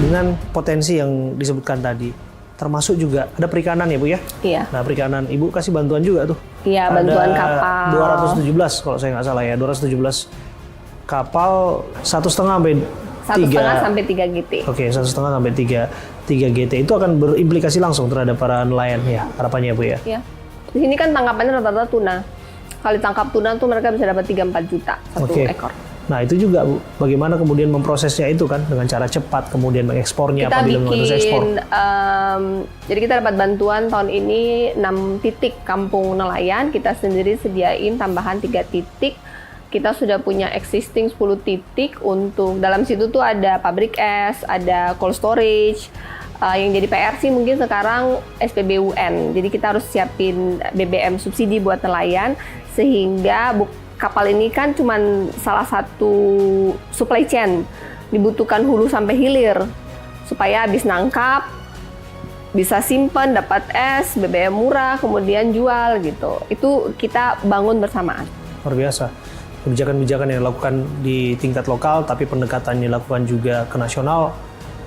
Dengan potensi yang disebutkan tadi, termasuk juga ada perikanan ya Bu ya? Iya. Nah perikanan, Ibu kasih bantuan juga tuh. Iya, bantuan kapal. 217 kalau saya nggak salah ya, 217 kapal 1,5 sampai 1,5 sampai 3 GT. Oke, 1,5 sampai 3 GT itu akan berimplikasi langsung terhadap para nelayan ya, harapannya Bu ya? Iya. Di sini kan tangkapannya rata-rata tuna. Kalau tangkap tuna tuh mereka bisa dapat 3-4 juta satu ekor. Nah itu juga Bu, bagaimana kemudian memprosesnya itu kan dengan cara cepat, kemudian mengekspornya Kita apabila harus ekspor. Jadi kita dapat bantuan tahun ini 6 titik kampung nelayan, kita sendiri sediain tambahan 3 titik. Kita sudah punya existing 10 titik untuk, dalam situ tuh ada pabrik es, ada cold storage. Yang jadi PR sih mungkin sekarang SPBUN, jadi kita harus siapin BBM subsidi buat nelayan, sehingga kapal ini kan cuma salah satu supply chain, dibutuhkan hulu sampai hilir, supaya habis nangkap, bisa simpen, dapat es, BBM murah, kemudian jual gitu. Itu kita bangun bersamaan. Luar biasa. Kebijakan-kebijakan yang dilakukan di tingkat lokal, tapi pendekatannya dilakukan juga ke nasional,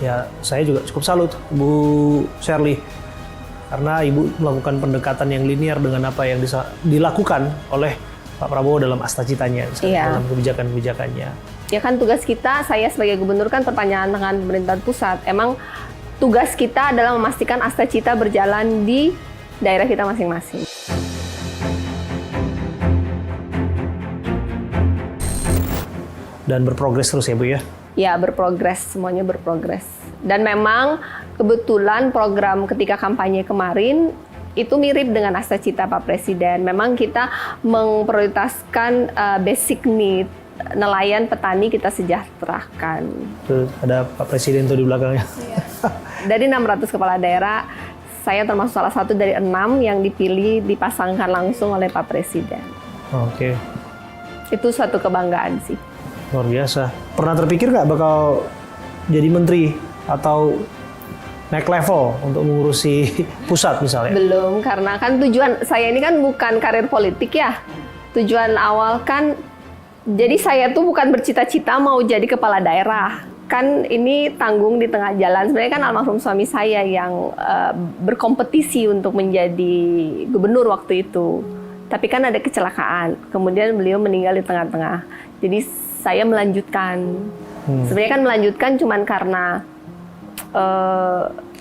ya saya juga cukup salut Bu Sherly. Karena Ibu melakukan pendekatan yang linear dengan apa yang dilakukan oleh Pak Prabowo dalam Astacitanya, dalam kebijakan-kebijakannya. Ya kan tugas kita, saya sebagai gubernur kan perpanjangan tangan pemerintahan pusat. Emang tugas kita adalah memastikan Astacita berjalan di daerah kita masing-masing. Dan berprogres terus ya Bu ya? Ya, berprogres, semuanya berprogres. Dan memang kebetulan program ketika kampanye kemarin itu mirip dengan Astacita Pak Presiden. Memang kita memprioritaskan basic need nelayan, petani kita sejahterakan. Tuh, ada Pak Presiden tuh di belakangnya. Ya. Dari 600 kepala daerah, saya termasuk salah satu dari 6 yang dipilih dipasangkan langsung oleh Pak Presiden. Oke. Itu suatu kebanggaan sih. Luar biasa. Pernah terpikir nggak bakal jadi menteri atau naik level untuk mengurusi pusat misalnya? Belum, karena kan tujuan saya ini kan bukan karir politik ya. Tujuan awal kan, jadi saya tuh bukan bercita-cita mau jadi kepala daerah. Kan ini tanggung di tengah jalan. Sebenarnya kan almarhum suami saya yang berkompetisi untuk menjadi gubernur waktu itu. Tapi kan ada kecelakaan, kemudian beliau meninggal di tengah-tengah. Jadi saya melanjutkan. Sebenarnya kan melanjutkan cuman karena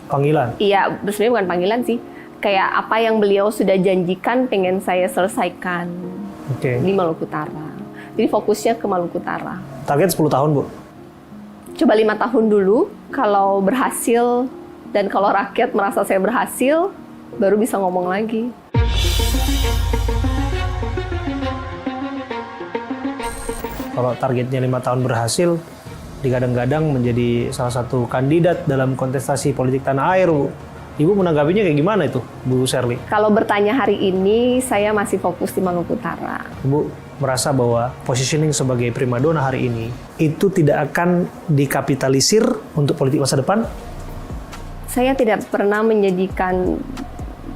panggilan? Iya, sebenarnya bukan panggilan sih. Kayak apa yang beliau sudah janjikan pengen saya selesaikan di Maluku Utara. Jadi fokusnya ke Maluku Utara. Target 10 tahun, Bu? Coba 5 tahun dulu. Kalau berhasil dan kalau rakyat merasa saya berhasil, baru bisa ngomong lagi. Kalau targetnya 5 tahun berhasil, digadang-gadang menjadi salah satu kandidat dalam kontestasi politik tanah air, Bu. Ibu menanggapinya kayak gimana itu, Bu Sherly? Kalau bertanya hari ini, saya masih fokus di Maluku Utara. Ibu merasa bahwa positioning sebagai primadona hari ini itu tidak akan dikapitalisir untuk politik masa depan? Saya tidak pernah menjadikan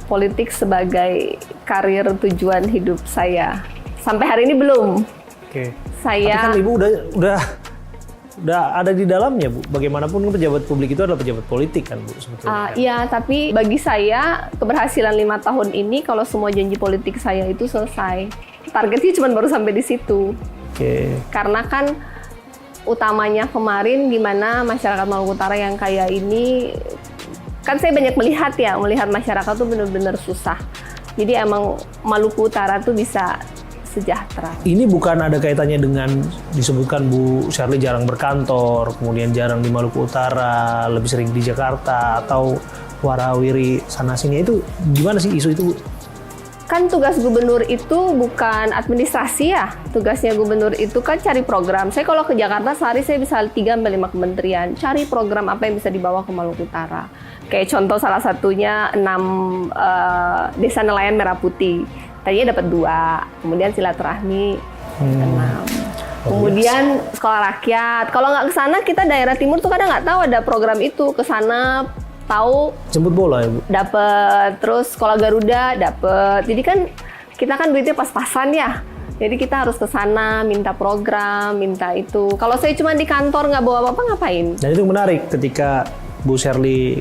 politik sebagai karir tujuan hidup saya. Sampai hari ini belum. Oke. Tapi kan Ibu udah ada di dalamnya, Bu. Bagaimanapun pejabat publik itu adalah pejabat politik kan, Bu, sebetulnya. Iya, tapi bagi saya keberhasilan 5 tahun ini kalau semua janji politik saya itu selesai. Targetnya cuma baru sampai di situ. Oke. Karena kan utamanya kemarin gimana masyarakat Maluku Utara yang kaya ini, kan saya banyak melihat masyarakat tuh benar-benar susah. Jadi emang Maluku Utara tuh bisa sejahtera. Ini bukan ada kaitannya dengan disebutkan Bu Sherly jarang berkantor, kemudian jarang di Maluku Utara, lebih sering di Jakarta, atau warawiri sana-sini. Itu gimana sih isu itu, Bu? Kan tugas gubernur itu bukan administrasi ya. Tugasnya gubernur itu kan cari program. Saya kalau ke Jakarta sehari saya bisa 3-5 kementerian. Cari program apa yang bisa dibawa ke Maluku Utara. Kayak contoh salah satunya 6 desa nelayan merah putih. Tadinya dapat 2, kemudian silaturahmi 6. Kemudian sekolah rakyat. Kalau nggak ke sana, kita daerah timur tuh kadang nggak tahu ada program itu. Ke sana tahu. Jemput bola ya, Bu? Dapat. Terus sekolah Garuda dapat. Jadi kan kita kan duitnya pas-pasan ya. Jadi kita harus ke sana, minta program, minta itu. Kalau saya cuma di kantor nggak bawa apa-apa, ngapain? Dan itu menarik ketika Bu Sherly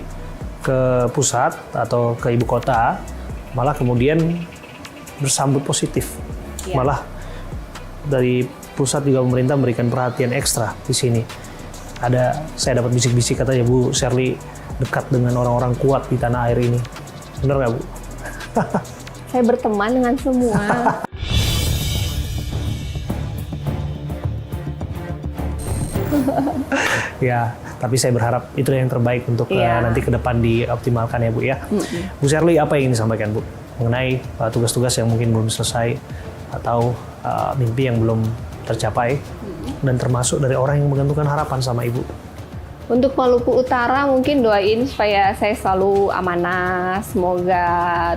ke pusat atau ke ibu kota, malah kemudian bersambut positif. Iya. Malah dari pusat juga pemerintah memberikan perhatian ekstra di sini. Saya dapat bisik-bisik katanya Bu Sherly dekat dengan orang-orang kuat di tanah air ini. Benar nggak Bu? Saya berteman dengan semua. Ya, tapi saya berharap itu yang terbaik untuk nanti ke depan dioptimalkan ya Bu ya. Bu Sherly, apa yang ingin disampaikan Bu mengenai tugas-tugas yang mungkin belum selesai atau mimpi yang belum tercapai dan termasuk dari orang yang menggantungkan harapan sama Ibu? Untuk Maluku Utara mungkin doain supaya saya selalu amanah, semoga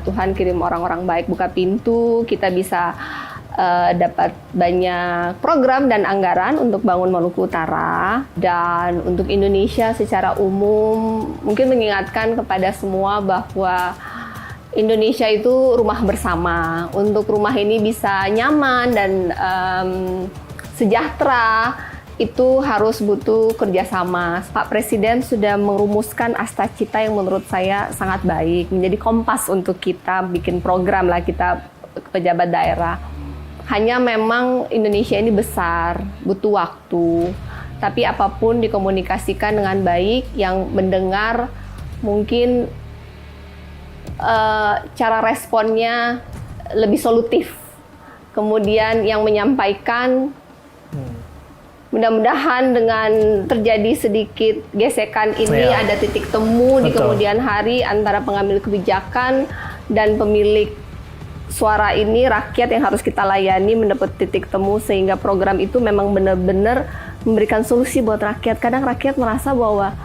Tuhan kirim orang-orang baik buka pintu, kita bisa dapat banyak program dan anggaran untuk bangun Maluku Utara. Dan untuk Indonesia secara umum, mungkin mengingatkan kepada semua bahwa Indonesia itu rumah bersama. Untuk rumah ini bisa nyaman dan sejahtera, itu harus butuh kerjasama. Pak Presiden sudah merumuskan asta cita yang menurut saya sangat baik, menjadi kompas untuk kita bikin program lah, kita pejabat daerah. Hanya memang Indonesia ini besar, butuh waktu. Tapi apapun dikomunikasikan dengan baik, yang mendengar mungkin cara responnya lebih solutif. Kemudian yang menyampaikan, mudah-mudahan dengan terjadi sedikit gesekan ini ada titik temu di kemudian hari antara pengambil kebijakan dan pemilik suara ini, rakyat yang harus kita layani mendapat titik temu sehingga program itu memang benar-benar memberikan solusi buat rakyat. Kadang rakyat merasa bahwa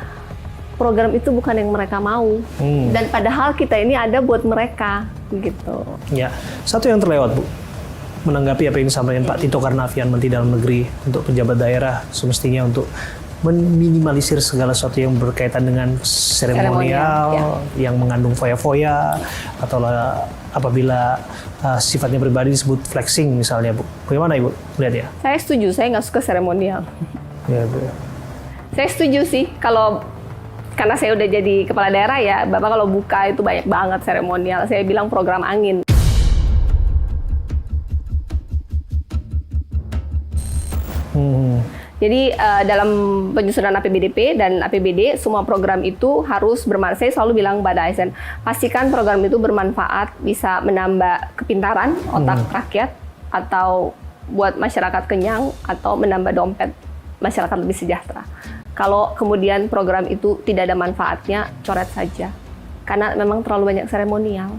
program itu bukan yang mereka mau dan padahal kita ini ada buat mereka gitu. Ya, satu yang terlewat Bu, menanggapi apa yang disampaikan Pak Tito Karnavian, Menteri Dalam Negeri, untuk pejabat daerah semestinya untuk meminimalisir segala sesuatu yang berkaitan dengan seremonial yang mengandung foya-foya atau apabila sifatnya pribadi disebut flexing misalnya Bu. Bagaimana Ibu lihat ya? Saya setuju, saya nggak suka seremonial. Ya, Bu. Saya setuju sih, karena saya udah jadi kepala daerah ya, Bapak kalau buka itu banyak banget seremonial. Saya bilang program angin. Jadi dalam penyusunan APBDP dan APBD, semua program itu harus bermanfaat. Saya selalu bilang pada ASN, pastikan program itu bermanfaat, bisa menambah kepintaran otak rakyat, atau buat masyarakat kenyang, atau menambah dompet masyarakat lebih sejahtera. Kalau kemudian program itu tidak ada manfaatnya, coret saja. Karena memang terlalu banyak seremonial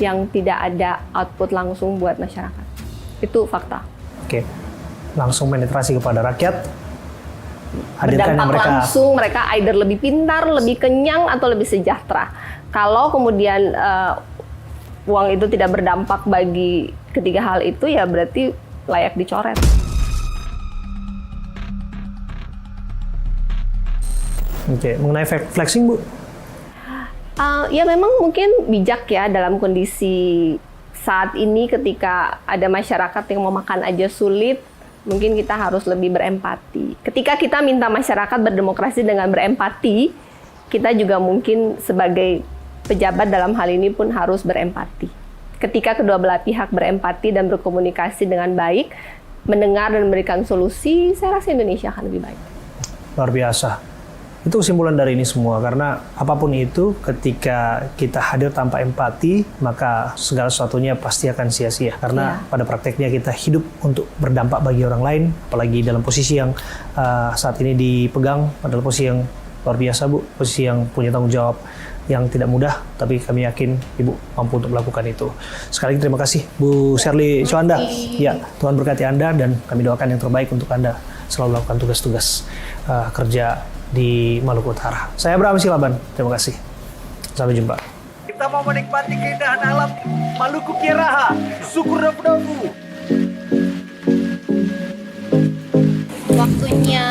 yang tidak ada output langsung buat masyarakat. Itu fakta. Oke. Langsung penetrasi kepada rakyat, hadirkan yang berdampak langsung, mereka either lebih pintar, lebih kenyang, atau lebih sejahtera. Kalau kemudian uang itu tidak berdampak bagi ketiga hal itu, ya berarti layak dicoret. Oke, mengenai flexing Bu? Ya memang mungkin bijak ya dalam kondisi saat ini ketika ada masyarakat yang mau makan aja sulit. Mungkin kita harus lebih berempati. Ketika kita minta masyarakat berdemokrasi dengan berempati, kita juga mungkin sebagai pejabat dalam hal ini pun harus berempati. Ketika kedua belah pihak berempati dan berkomunikasi dengan baik, mendengar dan memberikan solusi, saya rasa Indonesia akan lebih baik. Luar biasa. Itu kesimpulan dari ini semua, karena apapun itu ketika kita hadir tanpa empati, maka segala sesuatunya pasti akan sia-sia. Karena pada prakteknya kita hidup untuk berdampak bagi orang lain, apalagi dalam posisi yang saat ini dipegang, adalah posisi yang luar biasa Bu, posisi yang punya tanggung jawab yang tidak mudah, tapi kami yakin Ibu mampu untuk melakukan itu. Sekali lagi terima kasih Bu Sherly Tjoanda. Ya, Tuhan berkati Anda dan kami doakan yang terbaik untuk Anda selalu melakukan tugas-tugas kerja di Maluku Utara. Saya Abraham Silaban, terima kasih. Sampai jumpa. Kita mau menikmati keindahan alam Maluku Kiaraha, Sukur Dabu-Dabu. Waktunya